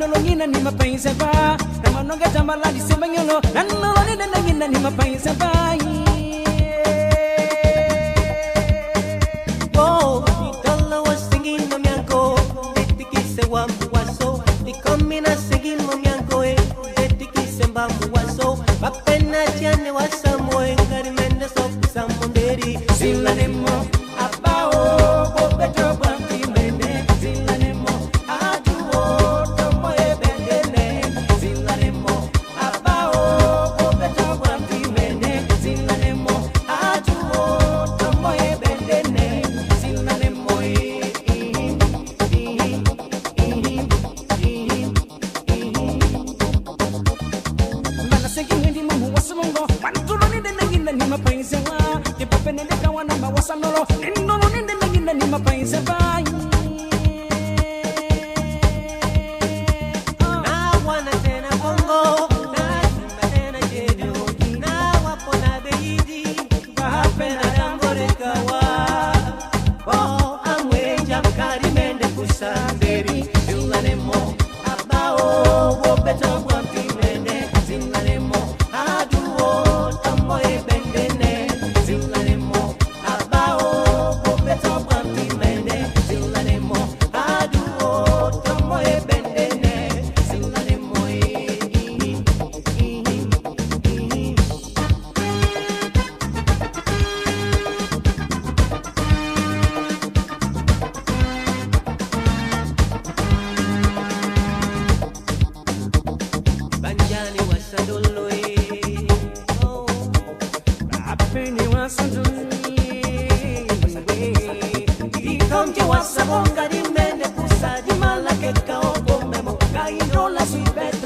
Nanolo ngina ni mapenzi ba Namanonga jambala di semanyolo Nanolo ngina ni mapenzi ba Oh, Nitola was singing Mamianko Tetikise wa muwaso Nikomina singing Mamianko Tetikise mba muwaso Bapena chane wa samoe Ngarimende sopu samonderi Zila nemo Abao Bobeto Bampi Mene Zila nemo Aduo Tomo Ebendene Zila nemo Abao Bobeto Bampi Mene Zila nemo Aduo Tomo Ebendene Zila nemo Mana segini di mahu wasamongo Pantulo ni denagina ni mapenzi wa Kipapene de kawana mawasanolo Nindolo ni denagina ni mapenzi wa Na wana tena bongo Na simba tena jedo Na wapona beidi Bahapena dangore kawa Oh, amweja mkarimende kusamberi Zila nemo Abao Bobeto Bampi Mene Zila nemo Aduo Tomo Ebendene Zila nemo Abao Bobeto Bampi Mene Zila nemo Aduo Tomo Ebendene Zila nemo Banjani wasadoloi Oh, Apeni wasanduni ikonje wasabonga dimene kusadi malake kaogo memo Kainola sibet